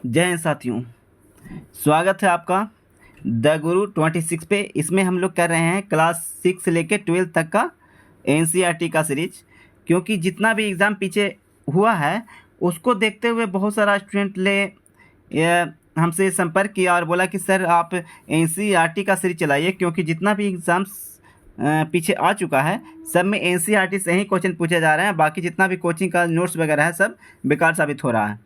जय हिंद साथियों, स्वागत है आपका द गुरु 26 पे। इसमें हम लोग कर रहे हैं क्लास 6 से लेकर 12 तक का एनसीईआरटी का सीरीज। क्योंकि जितना भी एग्ज़ाम पीछे हुआ है उसको देखते हुए बहुत सारा स्टूडेंट हमसे संपर्क किया और बोला कि सर आप एनसीईआरटी का सीरीज चलाइए, क्योंकि जितना भी एग्ज़ाम्स पीछे आ चुका है सब में एनसीईआरटी से ही क्वेश्चन पूछे जा रहे हैं। बाकी जितना भी कोचिंग का नोट्स वगैरह है सब बेकार साबित हो रहा है।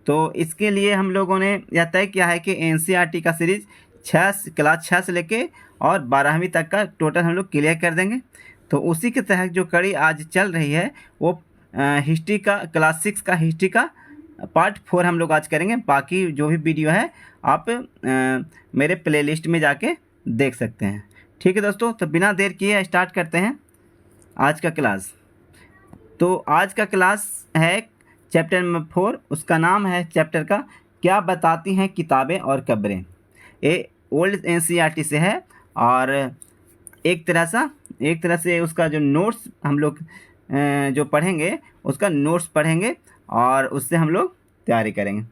तो इसके लिए हम लोगों ने यह तय किया है कि एनसीईआरटी का सीरीज़ क्लास 6 से लेके और 12वीं तक का टोटल हम लोग क्लियर कर देंगे। तो उसी के तहत जो कड़ी आज चल रही है वो हिस्ट्री का, क्लास 6 का हिस्ट्री का पार्ट 4 हम लोग आज करेंगे। बाकी जो भी वीडियो है आप मेरे प्लेलिस्ट में जाके देख सकते हैं। ठीक है दोस्तों, तो बिना देर किए स्टार्ट करते हैं आज का क्लास। तो आज का क्लास है चैप्टर नंबर 4। उसका नाम है चैप्टर का क्या बताती हैं किताबें और कब्रें। ये ओल्ड एनसीईआरटी से है और एक तरह से उसका जो नोट्स हम लोग जो पढ़ेंगे उसका नोट्स पढ़ेंगे और उससे हम लोग तैयारी करेंगे।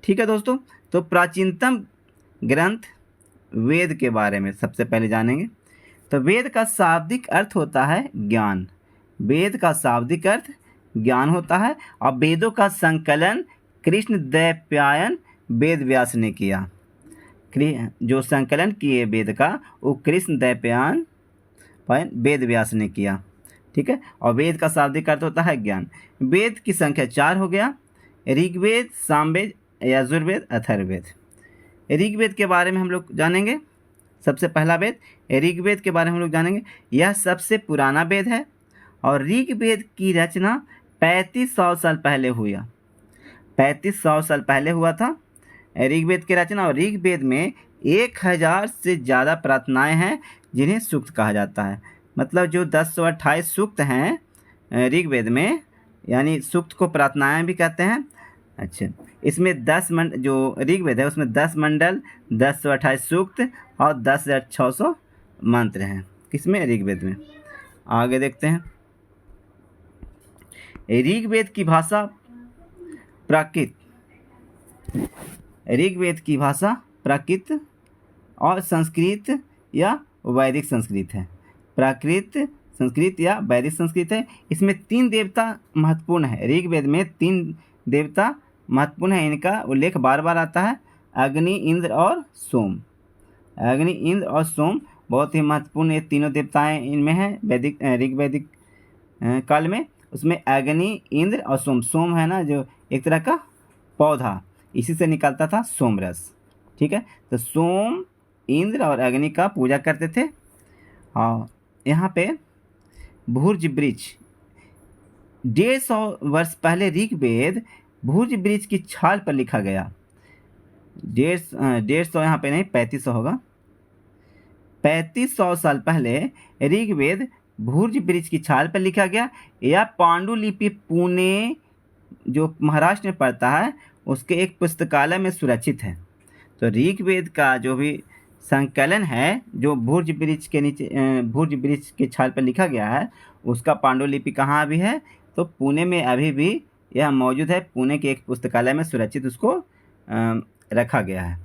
ठीक है दोस्तों, तो प्राचीनतम ग्रंथ वेद के बारे में सबसे पहले जानेंगे। तो वेद का शाब्दिक अर्थ होता है ज्ञान। वेद का शाब्दिक अर्थ ज्ञान होता है और वेदों का संकलन कृष्णद्वैपायन वेद व्यास ने किया। जो संकलन किए वेद का वो कृष्णद्वैपायन वेद व्यास ने किया। ठीक है, और वेद का शाब्दिक अर्थ होता है ज्ञान। वेद की संख्या 4 हो गया: ऋग्वेद, सामवेद, यजुर्वेद, अथर्ववेद। ऋग्वेद के बारे में हम लोग जानेंगे। सबसे पहला वेद ऋग्वेद के बारे में हम लोग जानेंगे। यह सबसे पुराना वेद है और ऋग्वेद की रचना 3500 साल पहले हुआ। 3500 साल पहले हुआ था ऋग्वेद की रचना। और ऋग्वेद में 1000 से ज़्यादा प्रार्थनाएं हैं जिन्हें सूक्त कहा जाता है। मतलब जो 1028 सूक्त हैं ऋग्वेद में, यानी सूक्त को प्रार्थनाएं भी कहते हैं। अच्छा, इसमें 10 जो ऋग्वेद है उसमें 10 मंडल, 1028 सूक्त और 10,600 मंत्र हैं। किसमें? ऋग्वेद में। आगे देखते हैं। ऋग्वेद की भाषा प्राकृत। ऋग्वेद की भाषा प्राकृत और संस्कृत या वैदिक संस्कृत है। प्राकृत संस्कृत या वैदिक संस्कृत है। इसमें 3 देवता महत्वपूर्ण है। ऋग्वेद में 3 देवता महत्वपूर्ण है। इनका उल्लेख बार बार आता है: अग्नि, इंद्र और सोम। अग्नि, इंद्र और सोम बहुत ही महत्वपूर्ण ये तीनों देवताएं इनमें हैं वैदिक ऋग्वैदिक काल में। उसमें अग्नि, इंद्र और सोम। सोम है ना जो एक तरह का पौधा, इसी से निकलता था सोमरस। ठीक है, तो सोम, इंद्र और अग्नि का पूजा करते थे। और यहाँ पे भुर्ज वृक्ष 150 वर्ष पहले ऋग्वेद भुर्ज वृक्ष की छाल पर लिखा गया। 150 यहाँ पे नहीं, 3500 होगा। 3500 साल पहले ऋग्वेद भुर्ज वृक्ष की छाल पर लिखा गया। यह पांडुलिपि पुणे जो महाराष्ट्र में पड़ता है उसके एक पुस्तकालय में सुरक्षित है। तो ऋग्वेद का जो भी संकलन है जो भुर्ज वृक्ष के नीचे भुर्ज वृक्ष के छाल पर लिखा गया है उसका पांडुलिपि कहाँ अभी है? तो पुणे में अभी भी यह मौजूद है। पुणे के एक पुस्तकालय में सुरक्षित उसको रखा गया है।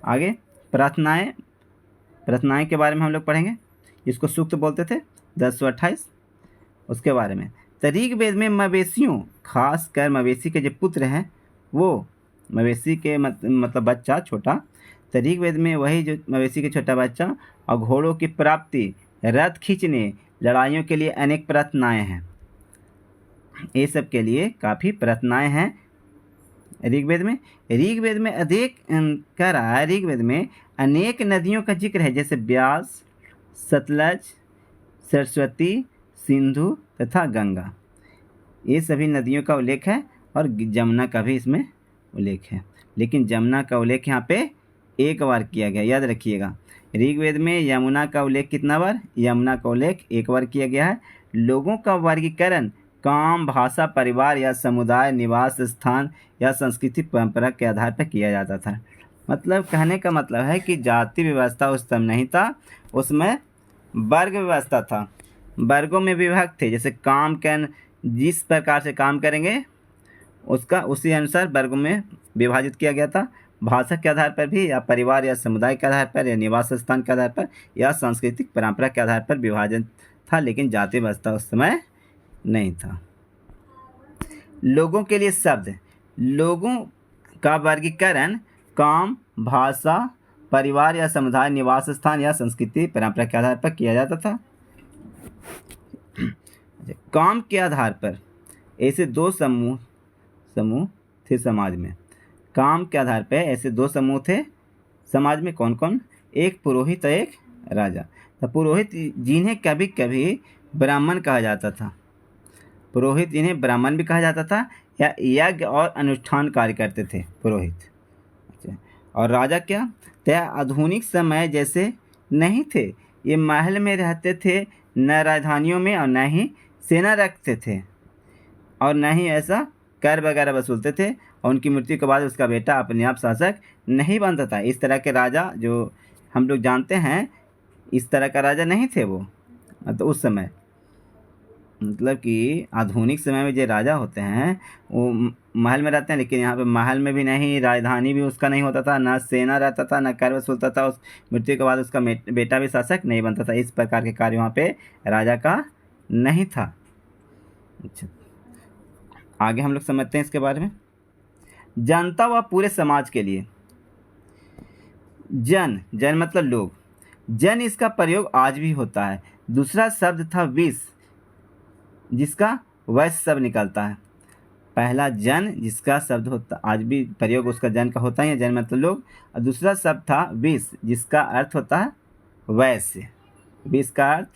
आगे प्रार्थनाएं के बारे में हम लोग पढ़ेंगे, जिसको सूक्त बोलते थे 1028, उसके बारे में। तो ऋग्वेद में मवेशियों, खास कर मवेशी के जो पुत्र हैं वो मवेशी के मतलब बच्चा छोटा, तो ऋग्वेद में वही जो मवेशी के छोटा बच्चा और घोड़ों की प्राप्ति, रथ खींचने, लड़ाइयों के लिए अनेक प्रार्थनाएं हैं। ये सब के लिए काफ़ी प्रार्थनाएं हैं ऋग्वेद में। ऋग्वेद में ऋग्वेद में अनेक नदियों का जिक्र है, जैसे ब्यास, सतलज, सरस्वती, सिंधु तथा गंगा। ये सभी नदियों का उल्लेख है और जमुना का भी इसमें उल्लेख है। लेकिन जमुना का उल्लेख यहाँ पे एक बार किया गया, याद रखिएगा। ऋग्वेद में यमुना का उल्लेख कितना बार? यमुना का उल्लेख एक बार किया गया है। लोगों का वर्गीकरण काम, भाषा, परिवार या समुदाय, निवास स्थान या संस्कृति परंपरा के आधार पर किया जाता था। मतलब कहने का मतलब है कि जाति व्यवस्था उस समय नहीं था, उसमें वर्ग व्यवस्था था। वर्गों में विभाग थे, जैसे काम के जिस प्रकार से काम करेंगे उसका उसी अनुसार वर्गों में विभाजित किया गया था? भाषा के आधार पर भी, या परिवार या समुदाय के आधार पर, या निवास स्थान के आधार पर, या सांस्कृतिक परंपरा के आधार पर विभाजन था, लेकिन जाति व्यवस्था उस समय नहीं था। लोगों के लिए शब्द। लोगों का वर्गीकरण काम, भाषा, परिवार या समुदाय, निवास स्थान या संस्कृति परंपरा के आधार पर किया जाता था। काम के आधार पर ऐसे दो समूह थे समाज में। काम के आधार पर ऐसे दो समूह थे समाज में। कौन कौन? एक पुरोहित और एक राजा। तो पुरोहित जिन्हें कभी कभी ब्राह्मण कहा जाता था, पुरोहित जिन्हें ब्राह्मण भी कहा जाता था, या यज्ञ और अनुष्ठान कार्य करते थे पुरोहित। अच्छा, और राजा क्या? तो आधुनिक समय जैसे नहीं थे, ये महल में रहते थे, न राजधानियों में, और न ही सेना रखते थे, और न ही ऐसा कर वगैरह वसूलते थे, और उनकी मृत्यु के बाद उसका बेटा अपने आप शासक नहीं बनता था। इस तरह के राजा जो हम लोग जानते हैं, इस तरह का राजा नहीं थे वो। तो उस समय मतलब कि आधुनिक समय में जो राजा होते हैं वो महल में रहते हैं, लेकिन यहाँ पे महल में भी नहीं, राजधानी भी उसका नहीं होता था, ना सेना रहता था, ना कर वसूलता था, उस मृत्यु के बाद उसका बेटा भी शासक नहीं बनता था। इस प्रकार के कार्य वहाँ पे राजा का नहीं था। अच्छा, आगे हम लोग समझते हैं इसके बारे में। जनता व पूरे समाज के लिए। जन मतलब लोग। जन इसका प्रयोग आज भी होता है। दूसरा शब्द था विष, जिसका वैश्य शब्द निकलता है। पहला जन जिसका शब्द होता, आज भी प्रयोग उसका जन का होता है, जन मतलब लोग। और दूसरा शब्द था विष, जिसका अर्थ होता है वैश्य। विष का अर्थ,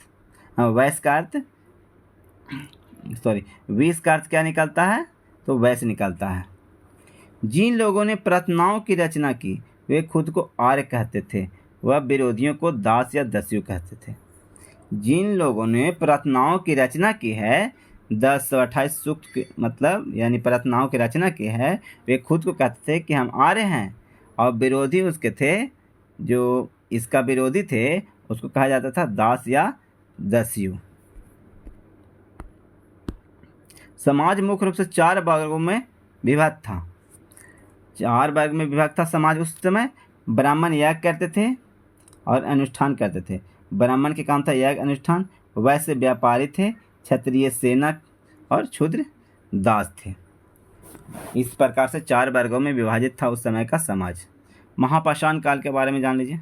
हाँ, वैश्य का अर्थ, सॉरी, विष का अर्थ क्या निकलता है? तो वैश्य निकलता है। जिन लोगों ने प्रार्थनाओं की रचना की वे खुद को आर्य कहते थे, वह विरोधियों को दास या दस्यु कहते थे। जिन लोगों ने प्रार्थनाओं की रचना की है, 1028 सूक्त के मतलब यानी प्रार्थनाओं की रचना की है, वे खुद को कहते थे कि हम आर्य हैं, और विरोधी उसके थे, जो इसका विरोधी थे, उसको कहा जाता था दास या दस्यु। समाज मुख्य रूप से 4 वर्गों में विभक्त था। 4 वर्ग में विभक्त था समाज उस समय। ब्राह्मण यज्ञ करते थे और अनुष्ठान करते थे। ब्राह्मण के काम था यज्ञ अनुष्ठान, वैश्य व्यापारी थे, क्षत्रिय सेनक, और शूद्र दास थे। इस प्रकार से 4 वर्गों में विभाजित था उस समय का समाज। महापाषाण काल के बारे में जान लीजिए।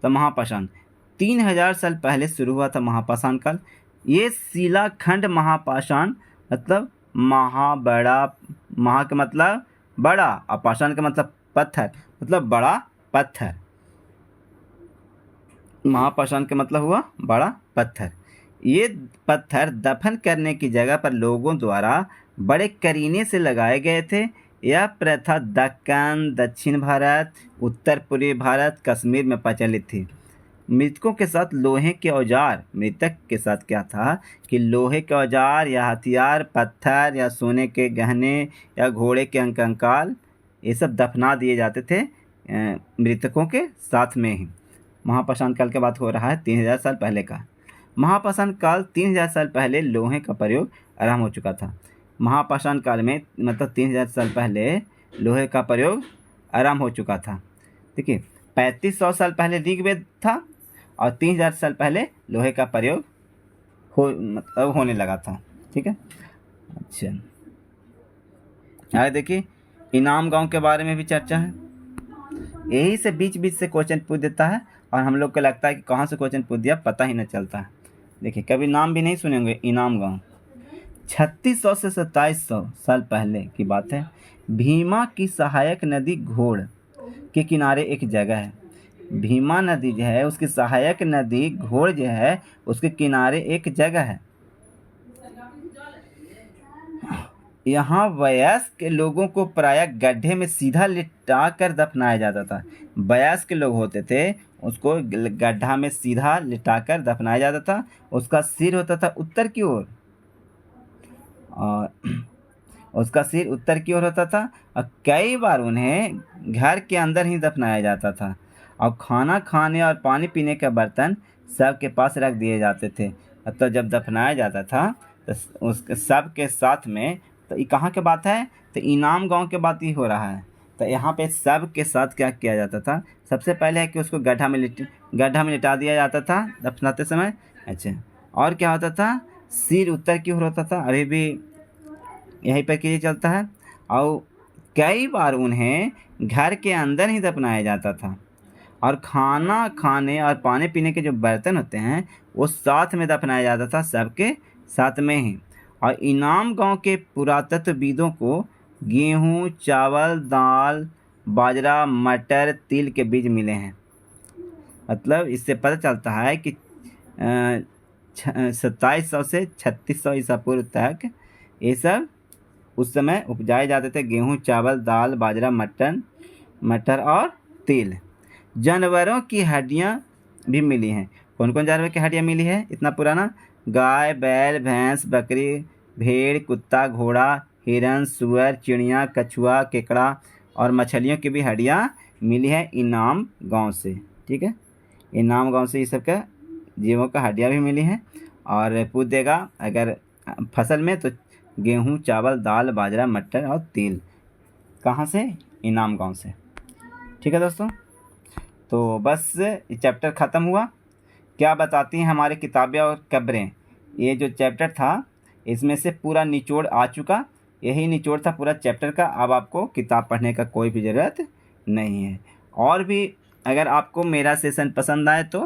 तो महापाषाण 3000 साल पहले शुरू हुआ था महापाषाण काल। ये शिलाखंड महापाषाण मतलब बड़ा, महा का मतलब बड़ा, और पाषाण का मतलब पत्थर, मतलब बड़ा पत्थर। महापाषाण का मतलब हुआ बड़ा पत्थर। ये पत्थर दफन करने की जगह पर लोगों द्वारा बड़े करीने से लगाए गए थे। यह प्रथा दक्कन, दक्षिण भारत, उत्तर पूर्वी भारत, कश्मीर में प्रचलित थी। मृतकों के साथ लोहे के औजार, मृतक के साथ क्या था कि लोहे के औजार या हथियार, पत्थर या सोने के गहने या घोड़े के कंकाल, ये सब दफना दिए जाते थे मृतकों के साथ में ही। महापाषाण काल के बात हो रहा है 3000 साल पहले का। महापाषाण काल 3000 साल पहले लोहे का प्रयोग आरंभ हो चुका था। महापाषाण काल में मतलब 3000 साल पहले लोहे का प्रयोग आरंभ हो चुका था। देखिए 3500 साल पहले ऋग्वेद था, और 3000 साल पहले लोहे का प्रयोग होने लगा था। ठीक है। अच्छा, आगे देखिए इनाम गांव के बारे में भी चर्चा है। यही से बीच बीच से क्वेश्चन पूछ देता है, और हम लोग को लगता है कि कहाँ से क्वेश्चन पूछ दिया पता ही न चलता है। देखिए कभी नाम भी नहीं सुने होंगे इनाम गांव। 3600 से 2700 साल पहले की बात है। भीमा की सहायक नदी घोड़ के किनारे एक जगह है। भीमा नदी जो है उसकी सहायक नदी घोड़ जो है उसके किनारे एक जगह है। यहाँ वयस्क लोगों को प्रायः गड्ढे में सीधा लिटा कर दफनाया जाता था। वयस्क लोग होते थे उसको गड्ढा में सीधा लिटा कर दफनाया जाता था। उसका सिर होता था उत्तर की ओर, और उसका सिर उत्तर की ओर होता था, और कई बार उन्हें घर के अंदर ही दफनाया जाता था, और खाना खाने और पानी पीने के बर्तन सबके पास रख दिए जाते थे। तो जब दफनाया जाता था तो उसके सब के साथ में, तो ये कहाँ के बात है? तो इनाम गांव के बात ही हो रहा है। तो यहाँ पे सब के साथ क्या किया जाता था, सबसे पहले है कि उसको गड्ढा में लिटा दिया जाता था दफनाते समय। अच्छा, और क्या होता था, सिर उत्तर की ओर होता था, अभी भी यहीं पर के चलता है। और कई बार उन्हें घर के अंदर ही दफनाया जाता था, और खाना खाने और पानी पीने के जो बर्तन होते हैं वो साथ में दफनाया जाता था, सबके साथ में ही। और इनाम गांव के पुरातत्वविदों को गेहूं, चावल, दाल, बाजरा, मटर, तिल के बीज मिले हैं। मतलब इससे पता चलता है कि 2700 से 3600 ईसा पूर्व तक ये सब उस समय उपजाए जाते थे। गेहूं, चावल, दाल, बाजरा, मटर और तिल। जानवरों की हड्डियां भी मिली हैं। कौन कौन जानवर की हड्डियां मिली है इतना पुराना? गाय, बैल, भैंस, बकरी, भेड़, कुत्ता, घोड़ा, हिरन, सुअर, चिड़िया, कछुआ, केकड़ा और मछलियों की भी हड्डियां मिली है इनाम गांव से। ठीक है, इनाम गांव से ये सब का जीवों का हड्डियां भी मिली हैं। और पूछ देगा अगर फसल में, तो गेहूं, चावल, दाल, बाजरा, मटर और तिल कहाँ से? इनाम गांव से। ठीक है दोस्तों, तो बस ये चैप्टर ख़त्म हुआ। क्या बताती हैं हमारी किताबें और कब्रें, ये जो चैप्टर था इसमें से पूरा निचोड़ आ चुका। यही निचोड़ था पूरा चैप्टर का। अब आपको किताब पढ़ने का कोई भी ज़रूरत नहीं है। और भी अगर आपको मेरा सेशन पसंद आए तो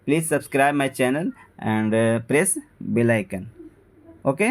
please subscribe my channel and press bell icon. Okay.